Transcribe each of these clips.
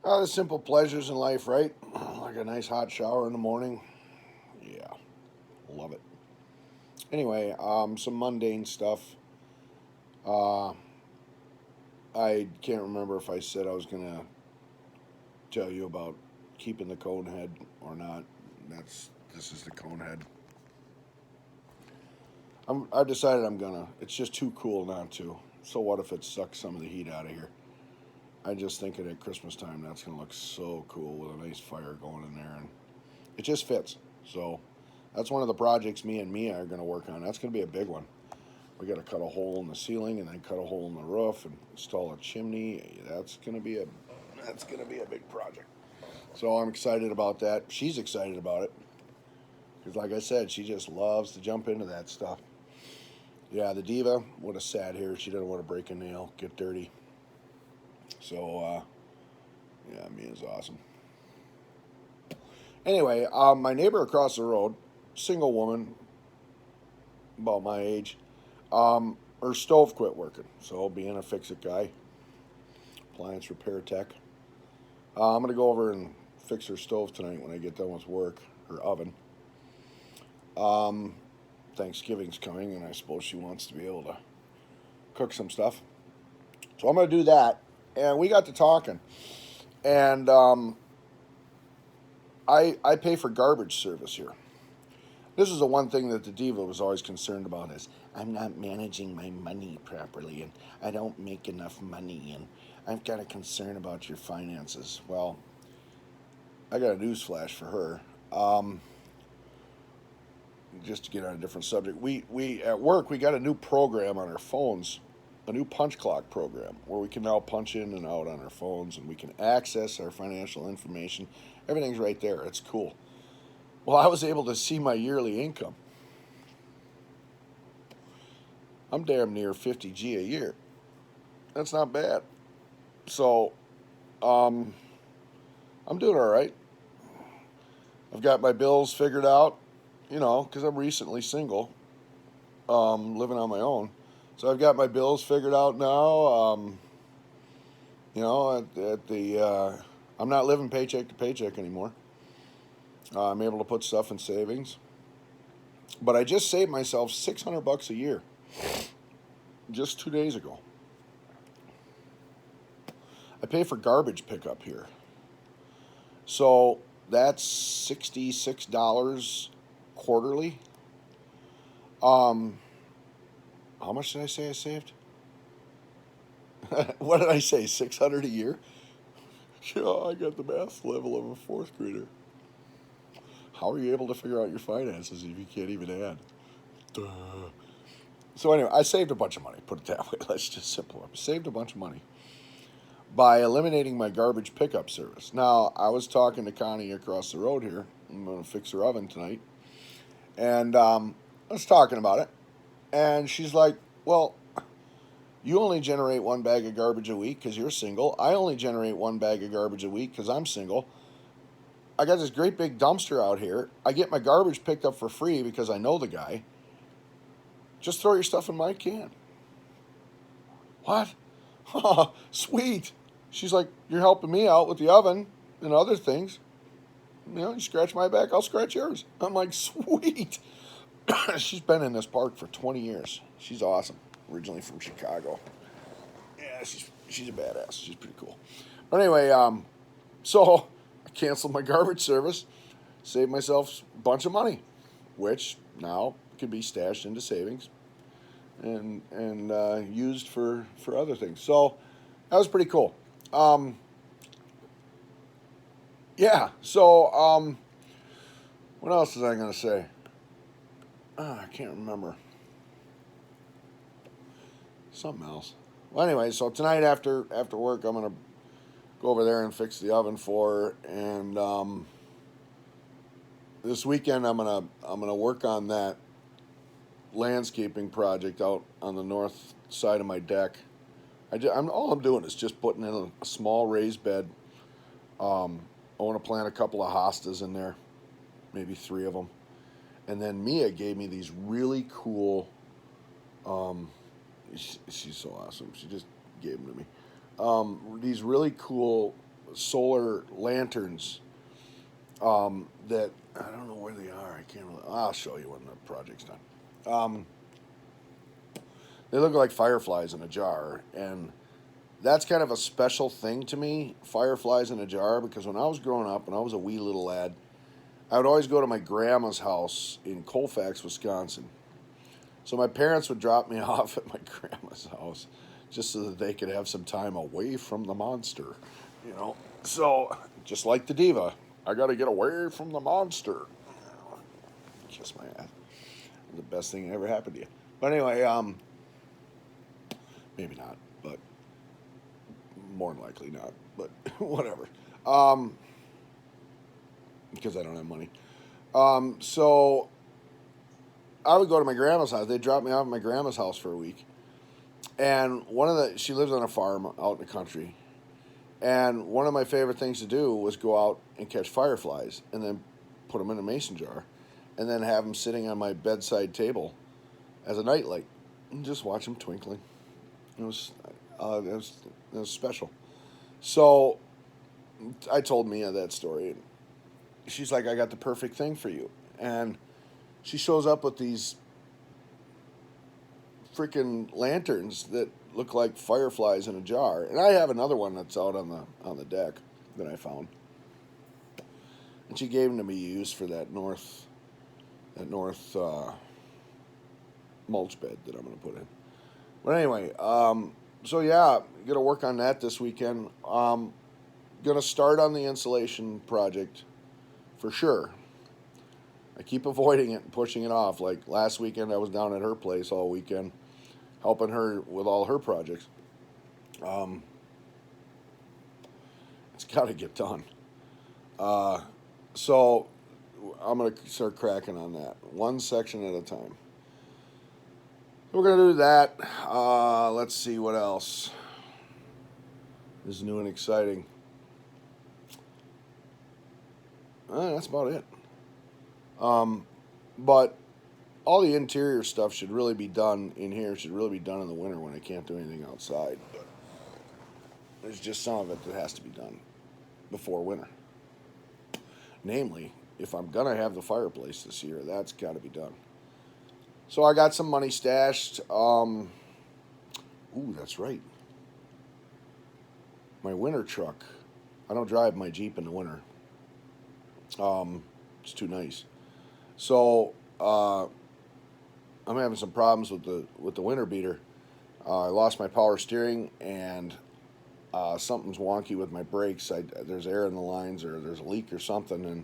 The simple pleasures in life, right? Like a nice hot shower in the morning. Yeah, love it. Anyway, some mundane stuff. Uh, I can't remember if I said I was gonna tell you about keeping the cone head or not. This is the cone head. I've decided I'm gonna. It's just too cool not to. So what if it sucks some of the heat out of here? I just thinking at Christmas time that's gonna look so cool with a nice fire going in there, and it just fits. So that's one of the projects me and Mia are going to work on. That's going to be a big one. We got to cut a hole in the ceiling and then cut a hole in the roof and install a chimney. That's going to be a big project. So I'm excited about that. She's excited about it because, like I said, she just loves to jump into that stuff. Yeah, the diva would have sat here. She didn't want to break a nail, get dirty. So yeah, Mia's awesome. Anyway, my neighbor across the road, single woman, about my age, her stove quit working. So, being a fix-it guy, appliance repair tech, I'm gonna go over and fix her stove tonight when I get done with work. Her oven. Um, Thanksgiving's coming, and I suppose she wants to be able to cook some stuff. So I'm gonna do that. And we got to talking, and I pay for garbage service here. This is the one thing that the diva was always concerned about is I'm not managing my money properly and I don't make enough money and I've got a concern about your finances. Well, I got a news flash for her. Just to get on a different subject, we at work we got a new program on our phones, a new punch clock program where we can now punch in and out on our phones and we can access our financial information. Everything's right there. It's cool. Well, I was able to see my yearly income. I'm damn near 50G a year. That's not bad. So, um, I'm doing all right. I've got my bills figured out, because I'm recently single, living on my own. So I've got my bills figured out now. I'm not living paycheck to paycheck anymore. I'm able to put stuff in savings. But I just saved myself $600 a year just 2 days ago. I pay for garbage pickup here. So that's $66 quarterly. How much did I say I saved? What did I say? 600 a year? Yeah, I got the math level of a fourth grader. How are you able to figure out your finances if you can't even add? Duh. So anyway, I saved a bunch of money. Put it that way. Let's just simple up. Saved a bunch of money by eliminating my garbage pickup service. Now, I was talking to Connie across the road here. I'm going to fix her oven tonight. And I was talking about it. And she's like, well, you only generate one bag of garbage a week because you're single. I only generate one bag of garbage a week because I'm single. I got this great big dumpster out here. I get my garbage picked up for free because I know the guy. Just throw your stuff in my can. What? Sweet. She's like, you're helping me out with the oven and other things. You scratch my back, I'll scratch yours. I'm like, sweet. She's been in this park for 20 years. She's awesome. Originally from Chicago. Yeah, she's a badass. She's pretty cool. But anyway, so I canceled my garbage service, saved myself a bunch of money, which now can be stashed into savings and used for other things. So that was pretty cool. Yeah. So what else was I gonna say? I can't remember. Something else. Well, anyway, so tonight after work, I'm gonna go over there and fix the oven for her, and this weekend I'm gonna work on that landscaping project out on the north side of my deck. All I'm doing is just putting in a small raised bed. I want to plant a couple of hostas in there, maybe three of them, and then Mia gave me these really cool. Um, she's so awesome. She just gave them to me. These really cool solar lanterns that I don't know where they are. I can't really. I'll show you when the project's done. They look like fireflies in a jar, and that's kind of a special thing to me, fireflies in a jar, because when I was growing up, when I was a wee little lad, I would always go to my grandma's house in Colfax, Wisconsin. So my parents would drop me off at my grandma's house just so that they could have some time away from the monster, you know. So, just like the diva, I got to get away from the monster. Kiss my ass. The best thing that ever happened to you. But anyway, maybe not, but more than likely not, but whatever. Because I don't have money. So I would go to my grandma's house. They'd drop me off at my grandma's house for a week. And she lives on a farm out in the country. And one of my favorite things to do was go out and catch fireflies and then put them in a mason jar and then have them sitting on my bedside table as a nightlight and just watch them twinkling. It was special. So I told Mia that story, and she's like, I got the perfect thing for you. And she shows up with these freaking lanterns that look like fireflies in a jar. And I have another one that's out on the deck that I found. And she gave them to me to use for that north mulch bed that I'm going to put in. But anyway, so yeah, gonna work on that this weekend. Gonna start on the insulation project for sure. I keep avoiding it and pushing it off. Like last weekend, I was down at her place all weekend, helping her with all her projects. It's got to get done. So I'm gonna start cracking on that one section at a time. We're going to do that. Let's see what else is new and exciting. That's about it. But all the interior stuff should really be done in here. Should really be done in the winter when I can't do anything outside. But there's just some of it that has to be done before winter. Namely, if I'm going to have the fireplace this year, that's got to be done. So I got some money stashed. Ooh, that's right. My winter truck. I don't drive my Jeep in the winter. It's too nice. So I'm having some problems with the winter beater. I lost my power steering, and something's wonky with my brakes. There's air in the lines, or there's a leak or something, and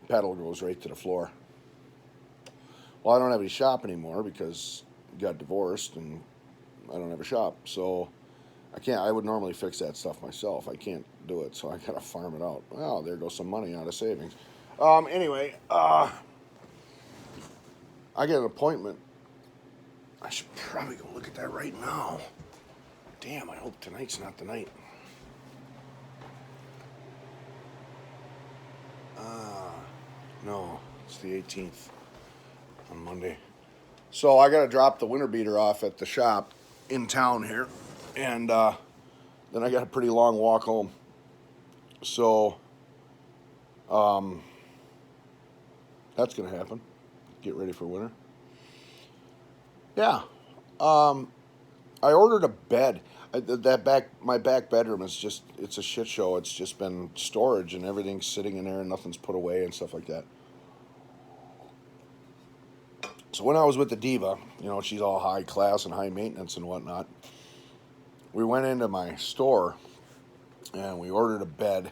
the pedal goes right to the floor. Well, I don't have any shop anymore because I got divorced and I don't have a shop. So I can't. I would normally fix that stuff myself. I can't do it, so I gotta farm it out. Well, there goes some money out of savings. Anyway, I get an appointment. I should probably go look at that right now. Damn, I hope tonight's not the night. No, it's the 18th. On Monday. So I got to drop the winter beater off at the shop in town here. And then I got a pretty long walk home. So that's going to happen. Get ready for winter. Yeah. I ordered a bed. My back bedroom is it's a shit show. It's just been storage and everything's sitting in there and nothing's put away and stuff like that. So when I was with the diva, she's all high class and high maintenance and whatnot. We went into my store and we ordered a bed.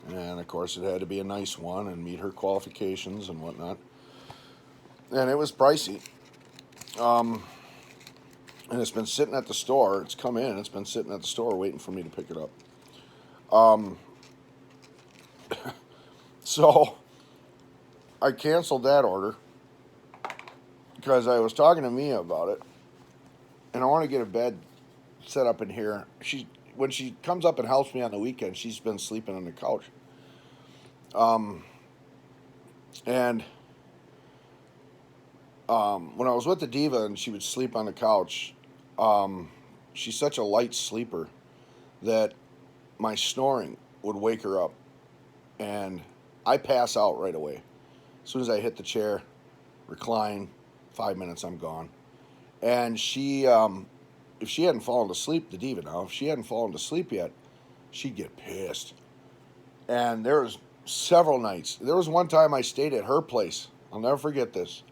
And of course it had to be a nice one and meet her qualifications and whatnot. And it was pricey. And it's been sitting at the store. It's come in. It's been sitting at the store waiting for me to pick it up. So I canceled that order because I was talking to Mia about it, and I want to get a bed set up in here. When she comes up and helps me on the weekend, she's been sleeping on the couch. And when I was with the diva and she would sleep on the couch, she's such a light sleeper that my snoring would wake her up, and I pass out right away. As soon as I hit the chair, recline, 5 minutes, I'm gone. And she, if she hadn't fallen asleep, the diva now, if she hadn't fallen asleep yet, she'd get pissed. And there was several nights. There was one time I stayed at her place. I'll never forget this.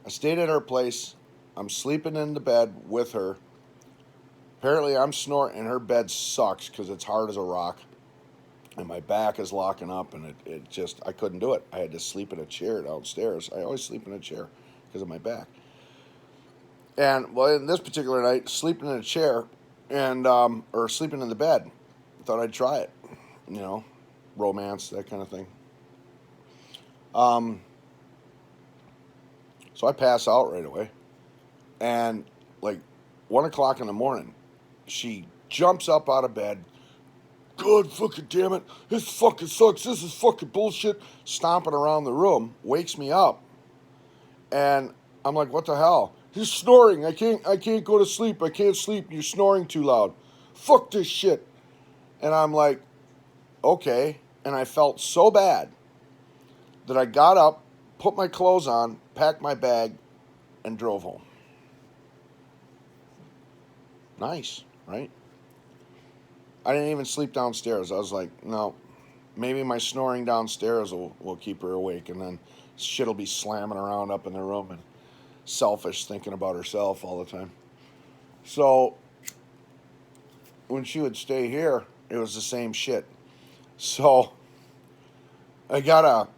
I stayed at her place. I'm sleeping in the bed with her. Apparently, I'm snoring, and her bed sucks because it's hard as a rock. And my back is locking up, and it just, I couldn't do it. I had to sleep in a chair downstairs. I always sleep in a chair because of my back. And, well, in this particular night, sleeping in a chair, and, or sleeping in the bed. Thought I'd try it, you know, romance, that kind of thing. So I pass out right away. And, like, 1 o'clock in the morning, she jumps up out of bed. God fucking damn it. This fucking sucks. This is fucking bullshit. Stomping around the room. Wakes me up. And I'm like, what the hell? He's snoring. I can't go to sleep. I can't sleep. You're snoring too loud. Fuck this shit. And I'm like, okay. And I felt so bad that I got up, put my clothes on, packed my bag, and drove home. Nice, right? I didn't even sleep downstairs. I was like, no, maybe my snoring downstairs will keep her awake, and then shit'll be slamming around up in the room and selfish, thinking about herself all the time. So when she would stay here, it was the same shit. So I'm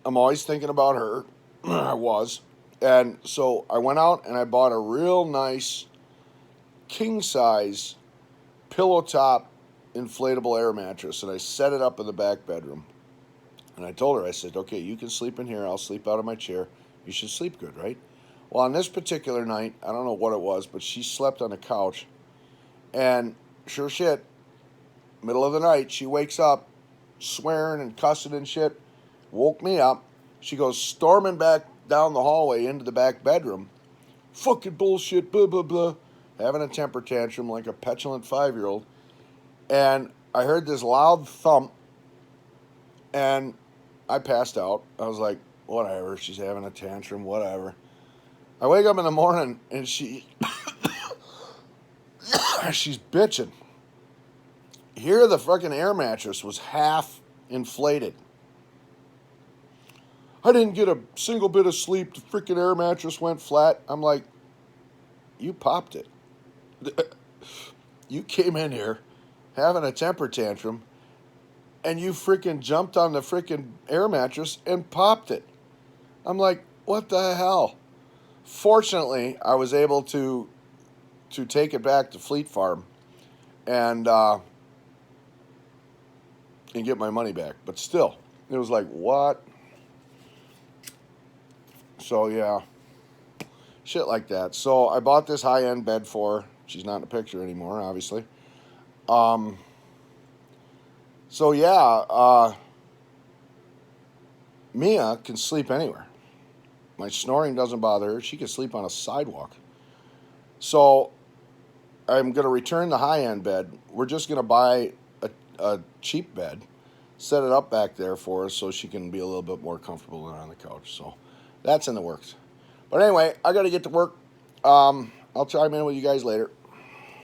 always thinking about her. I was. And so I went out and I bought a real nice king size pillow top inflatable air mattress, and I set it up in the back bedroom. And I told her, I said, okay, you can sleep in here. I'll sleep out of my chair. You should sleep good, right? Well, on this particular night, I don't know what it was, but she slept on the couch. And sure shit, middle of the night, she wakes up swearing and cussing and shit. Woke me up. She goes storming back down the hallway into the back bedroom. Fucking bullshit, blah, blah, blah. Having a temper tantrum like a petulant 5-year-old. And I heard this loud thump. And I passed out. I was like, whatever. She's having a tantrum, whatever. I wake up in the morning and she's bitching. Here the fucking air mattress was half inflated. I didn't get a single bit of sleep. The freaking air mattress went flat. I'm like, you popped it. You came in here having a temper tantrum and you freaking jumped on the freaking air mattress and popped it. I'm like, what the hell? Fortunately, I was able to take it back to Fleet Farm and get my money back. But still, it was like, what? So, yeah. Shit like that. So, I bought this high-end bed for her. She's not in the picture anymore, obviously. So, yeah. Mia can sleep anywhere. My snoring doesn't bother her. She can sleep on a sidewalk. So, I'm going to return the high-end bed. We're just going to buy a cheap bed, set it up back there for her so she can be a little bit more comfortable on the couch. So, that's in the works. But anyway, I got to get to work. I'll chime in with you guys later.